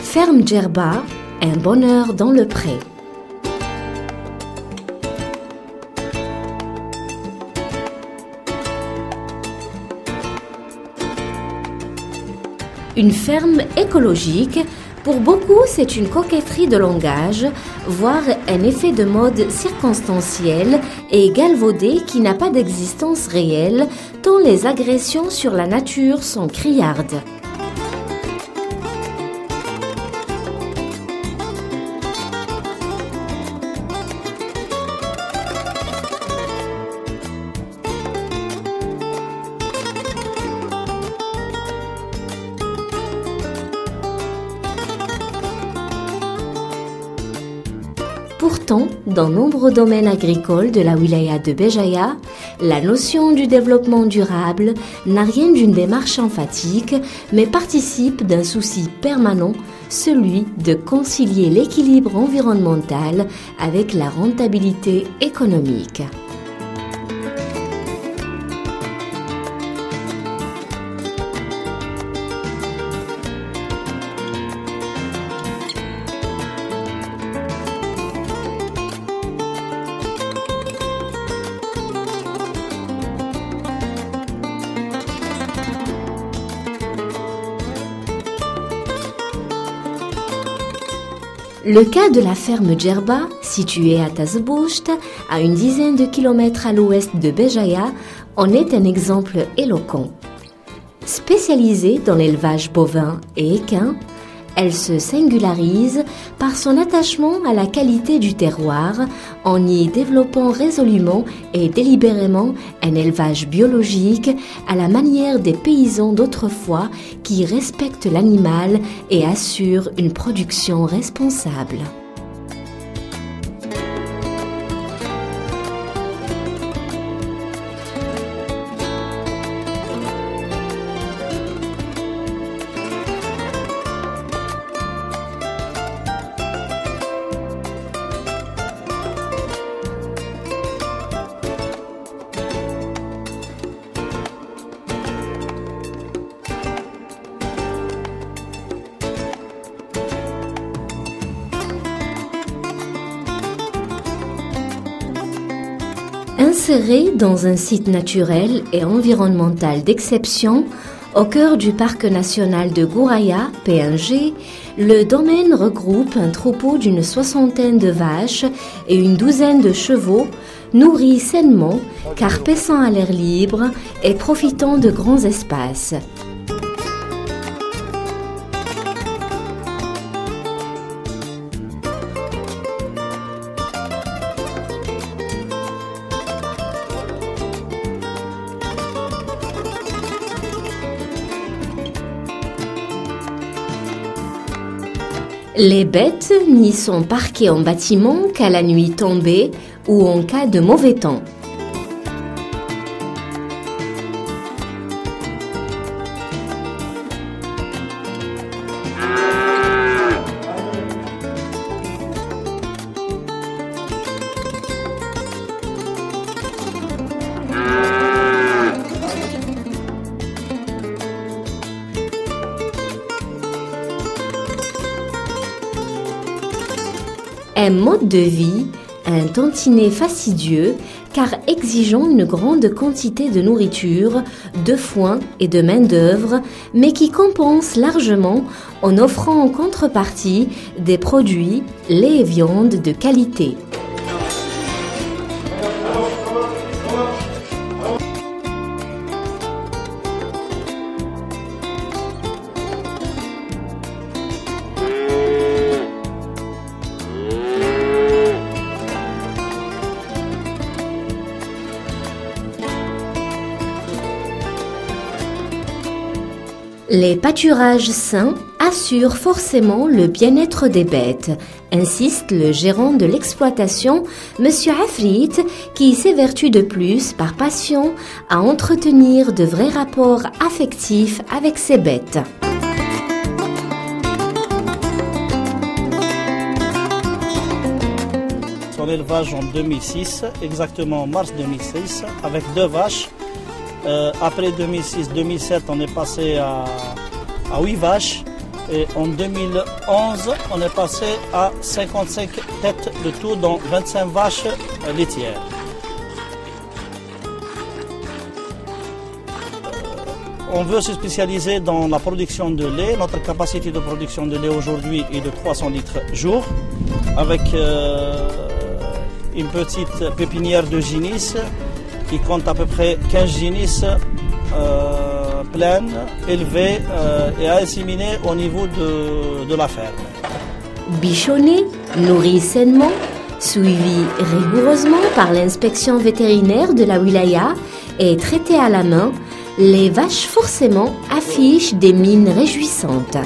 Ferme Djerba, un bonheur dans le pré. Une ferme écologique, pour beaucoup c'est une coquetterie de langage, voire un effet de mode circonstanciel et galvaudé qui n'a pas d'existence réelle, tant les agressions sur la nature sont criardes. Pourtant, dans nombreux domaines agricoles de la wilaya de Béjaïa, la notion du développement durable n'a rien d'une démarche emphatique, mais participe d'un souci permanent, celui de concilier l'équilibre environnemental avec la rentabilité économique. Le cas de la ferme Djerba, située à Tazeboucht, à une dizaine de kilomètres à l'ouest de Béjaïa, en est un exemple éloquent. Spécialisée dans l'élevage bovin et équin, elle se singularise par son attachement à la qualité du terroir en y développant résolument et délibérément un élevage biologique à la manière des paysans d'autrefois qui respectent l'animal et assurent une production responsable. Inséré dans un site naturel et environnemental d'exception, au cœur du parc national de Gouraya, PNG, le domaine regroupe un troupeau d'une soixantaine de vaches et une douzaine de chevaux, nourris sainement car paissant à l'air libre et profitant de grands espaces. Les bêtes n'y sont parquées en bâtiment qu'à la nuit tombée ou en cas de mauvais temps. Un mode de vie, un tantinet fastidieux, car exigeant une grande quantité de nourriture, de foin et de main-d'œuvre, mais qui compense largement en offrant en contrepartie des produits, lait et viande de qualité. Les pâturages sains assurent forcément le bien-être des bêtes, insiste le gérant de l'exploitation, M. Afrit, qui s'évertue de plus, par passion, à entretenir de vrais rapports affectifs avec ses bêtes. Son élevage en 2006, exactement en mars 2006, avec 2 vaches. Après 2006-2007, on est passé à 8 vaches. Et en 2011, on est passé à 55 têtes de tout, dont 25 vaches laitières. On veut se spécialiser dans la production de lait. Notre capacité de production de lait aujourd'hui est de 300 litres jour, avec une petite pépinière de génisses qui compte à peu près 15 génisses pleines, élevées et asséminées au niveau de la ferme. Bichonné, nourri sainement, suivi rigoureusement par l'inspection vétérinaire de la wilaya et traité à la main, les vaches forcément affichent des mines réjouissantes.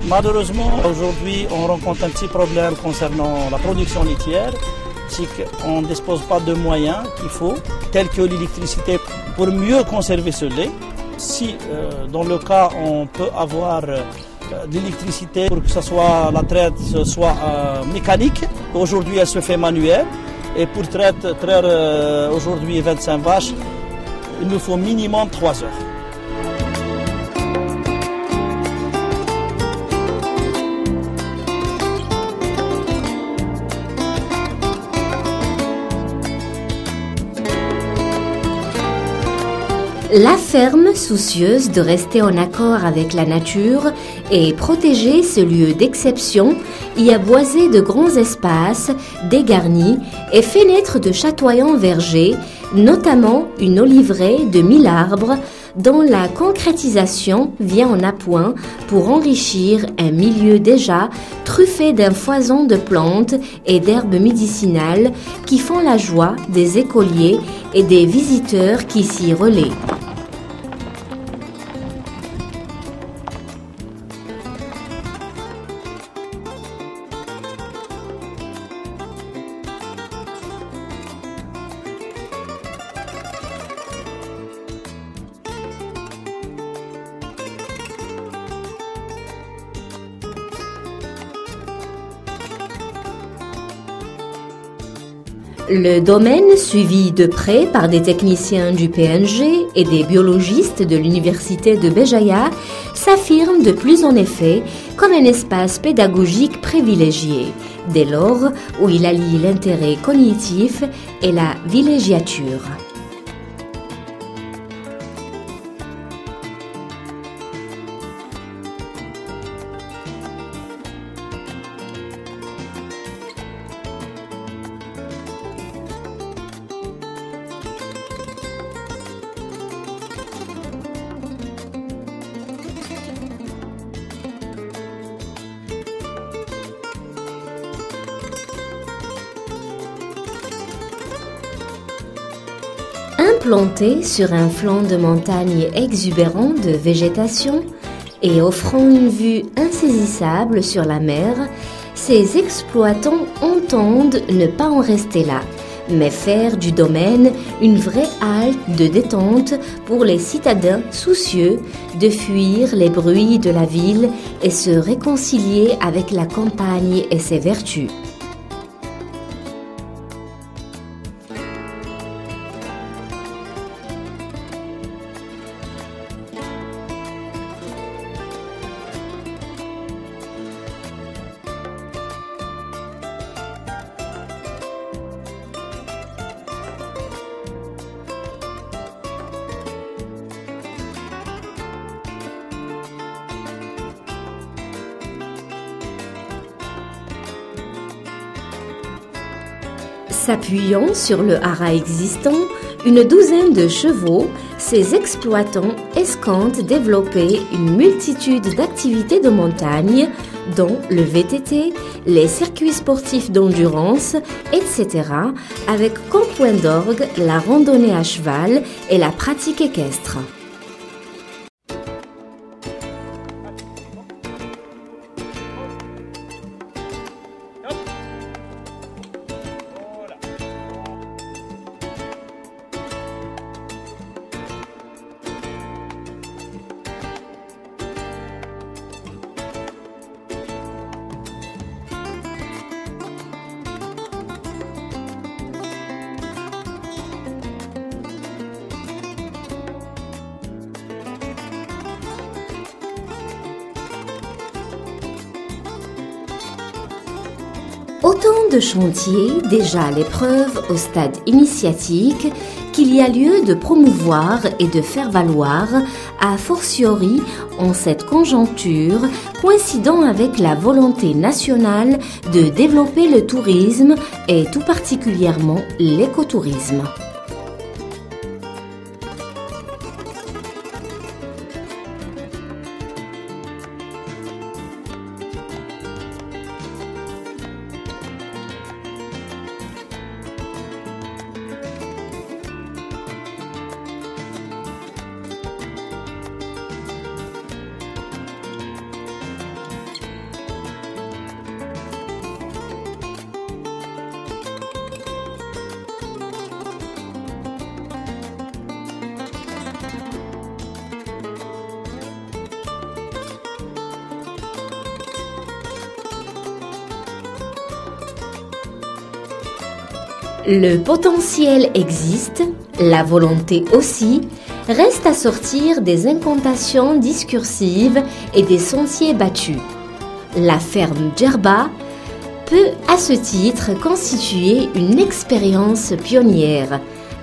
Malheureusement, aujourd'hui, on rencontre un petit problème concernant la production laitière. C'est qu'on ne dispose pas de moyens qu'il faut, tels que l'électricité, pour mieux conserver ce lait. Si, dans le cas, on peut avoir de l'électricité pour que la traite soit mécanique, aujourd'hui elle se fait manuelle. Et pour traire aujourd'hui 25 vaches, il nous faut minimum 3 heures. La ferme, soucieuse de rester en accord avec la nature et protéger ce lieu d'exception, y a boisé de grands espaces, dégarnis et fait naître de chatoyants vergers, notamment une oliveraie de 1000 arbres, dont la concrétisation vient en appoint pour enrichir un milieu déjà truffé d'un foison de plantes et d'herbes médicinales qui font la joie des écoliers et des visiteurs qui s'y relaient. Le domaine, suivi de près par des techniciens du PNG et des biologistes de l'université de Béjaïa, s'affirme de plus en effet comme un espace pédagogique privilégié, dès lors où il allie l'intérêt cognitif et la villégiature. Implanté sur un flanc de montagne exubérant de végétation et offrant une vue insaisissable sur la mer, ces exploitants entendent ne pas en rester là, mais faire du domaine une vraie halte de détente pour les citadins soucieux de fuir les bruits de la ville et se réconcilier avec la campagne et ses vertus. S'appuyant sur le haras existant, une douzaine de chevaux, ces exploitants escomptent développer une multitude d'activités de montagne, dont le VTT, les circuits sportifs d'endurance, etc., avec comme point d'orgue la randonnée à cheval et la pratique équestre. de chantier déjà à l'épreuve au stade initiatique qu'il y a lieu de promouvoir et de faire valoir, a fortiori en cette conjoncture coïncidant avec la volonté nationale de développer le tourisme et tout particulièrement l'écotourisme. Le potentiel existe, la volonté aussi, reste à sortir des incantations discursives et des sentiers battus. La ferme Djerba peut à ce titre constituer une expérience pionnière,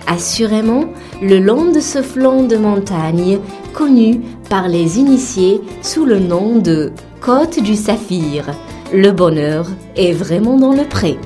assurément le long de ce flanc de montagne connu par les initiés sous le nom de Côte du Saphir. Le bonheur est vraiment dans le pré.